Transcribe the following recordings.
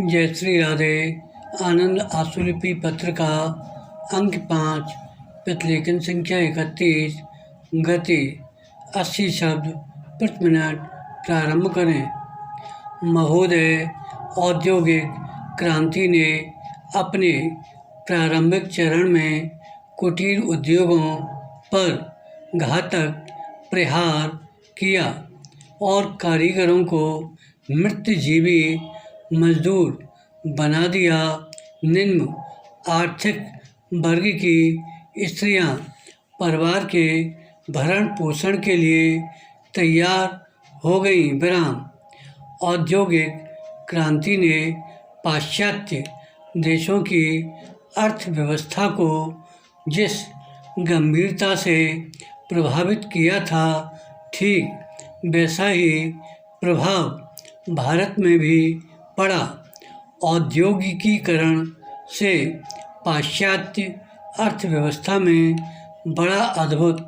जय श्री राधे। आनंद आशुलिपि पत्र का अंक 5, प्रतिलेखन संख्या 31, गति 80 शब्द प्रति मिनट। प्रारंभ करें। महोदय, औद्योगिक क्रांति ने अपने प्रारंभिक चरण में कुटीर उद्योगों पर घातक प्रहार किया और कारीगरों को मृतजीवी मजदूर बना दिया। निम्न आर्थिक वर्ग की स्त्रियां परिवार के भरण पोषण के लिए तैयार हो गईं। विराम। औद्योगिक क्रांति ने पाश्चात्य देशों की अर्थव्यवस्था को जिस गंभीरता से प्रभावित किया था, ठीक वैसा ही प्रभाव भारत में भी पड़ा। औद्योगिकीकरण से पाश्चात्य अर्थव्यवस्था में बड़ा अद्भुत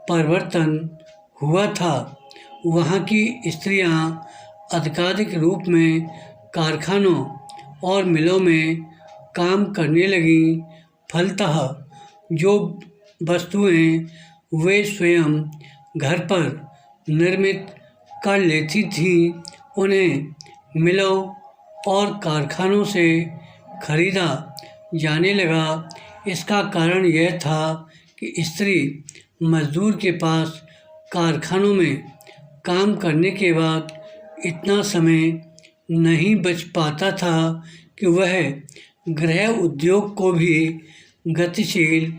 परिवर्तन हुआ था। वहाँ की स्त्रियाँ अधिकाधिक रूप में कारखानों और मिलों में काम करने लगीं। फलतः जो वस्तुएं वे स्वयं घर पर निर्मित कर लेती थीं, उन्हें मिलों और कारखानों से खरीदा जाने लगा। इसका कारण यह था कि स्त्री मजदूर के पास कारखानों में काम करने के बाद इतना समय नहीं बच पाता था कि वह गृह उद्योग को भी गतिशील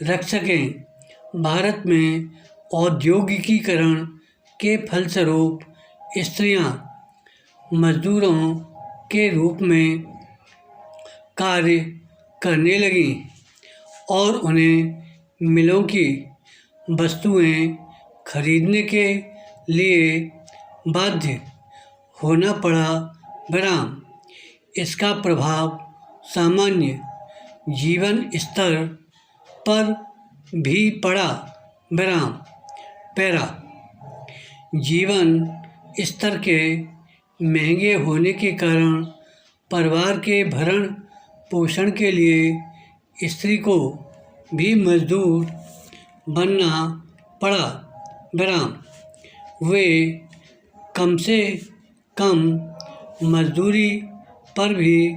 रख सकें। भारत में औद्योगिकीकरण के फलस्वरूप स्त्रियां मजदूरों के रूप में कार्य करने लगीं और उन्हें मिलों की वस्तुएं खरीदने के लिए बाध्य होना पड़ा। विराम। इसका प्रभाव सामान्य जीवन स्तर पर भी पड़ा। विराम। पैरा। जीवन स्तर के महंगे होने के कारण परिवार के भरण पोषण के लिए स्त्री को भी मजदूर बनना पड़ा। विराम। वे कम से कम मजदूरी पर भी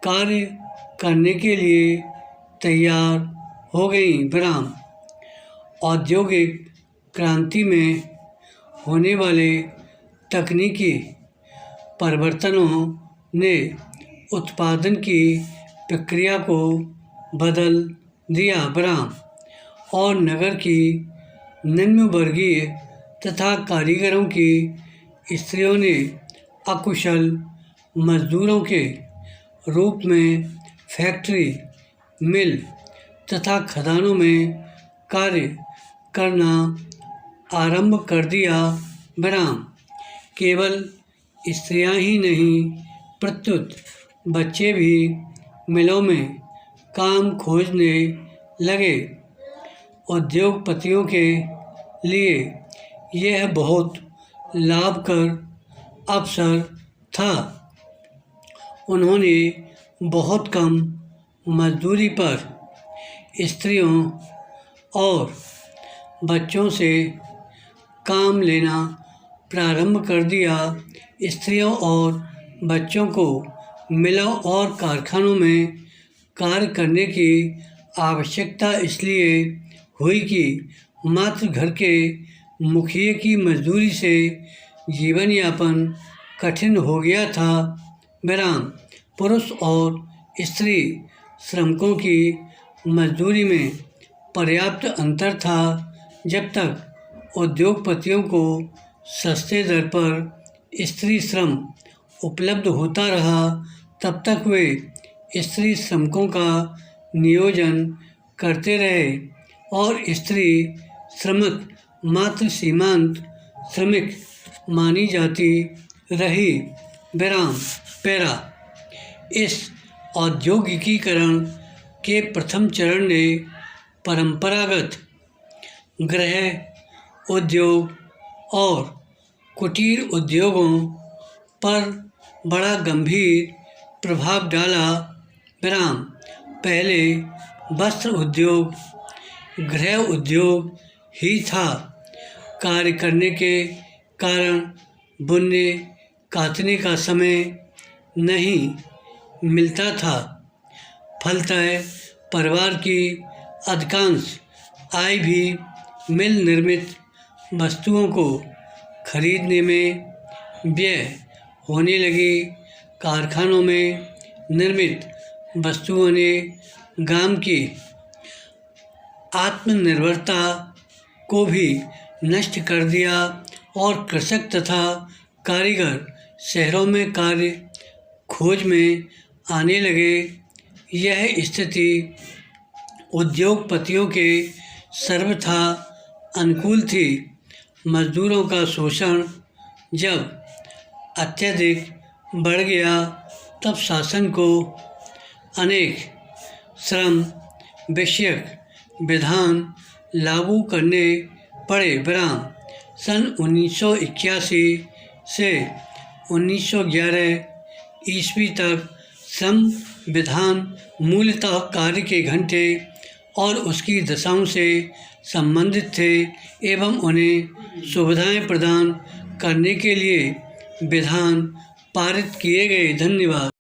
कार्य करने के लिए तैयार हो गईं। विराम। औद्योगिक क्रांति में होने वाले तकनीकी परिवर्तनों ने उत्पादन की प्रक्रिया को बदल दिया। विराम। और नगर की निम्न वर्गीय तथा कारीगरों की स्त्रियों ने अकुशल मजदूरों के रूप में फैक्ट्री, मिल तथा खदानों में कार्य करना आरंभ कर दिया। विराम। केवल स्त्रियां ही नहीं, प्रत्युत बच्चे भी मिलों में काम खोजने लगे। उद्योगपतियों के लिए यह बहुत लाभकर अवसर था। उन्होंने बहुत कम मजदूरी पर स्त्रियों और बच्चों से काम लेना प्रारंभ कर दिया। स्त्रियों और बच्चों को मिलों और कारखानों में कार्य करने की आवश्यकता इसलिए हुई कि मात्र घर के मुखिए की मजदूरी से जीवन यापन कठिन हो गया था। विराम। पुरुष और स्त्री श्रमिकों की मजदूरी में पर्याप्त अंतर था। जब तक उद्योगपतियों को सस्ते दर पर स्त्री श्रम उपलब्ध होता रहा, तब तक वे स्त्री श्रमिकों का नियोजन करते रहे और स्त्री श्रमिक मात्र सीमांत श्रमिक मानी जाती रही। विराम। पैरा। इस औद्योगिकीकरण के प्रथम चरण ने परंपरागत गृह उद्योग और कुटीर उद्योगों पर बड़ा गंभीर प्रभाव डाला। विराम। पहले वस्त्र उद्योग गृह उद्योग ही था। कार्य करने के कारण बुनने काटने का समय नहीं मिलता था। फलतः परिवार की अधिकांश आय भी मिल निर्मित वस्तुओं को खरीदने में व्यय होने लगी। कारखानों में निर्मित वस्तुओं ने गांव की आत्मनिर्भरता को भी नष्ट कर दिया और कृषक तथा कारीगर शहरों में कार्य खोज में आने लगे। यह स्थिति उद्योगपतियों के सर्वथा अनुकूल थी। मजदूरों का शोषण जब अत्यधिक बढ़ गया तब शासन को अनेक श्रम विषयक विधान लागू करने पड़े। विराम। सन 1981 से 1911 ईस्वी तक श्रम विधान मूलतः कार्य के घंटे और उसकी दशाओं से संबंधित थे एवं उन्हें सुविधाएं प्रदान करने के लिए विधान पारित किए गए। धन्यवाद।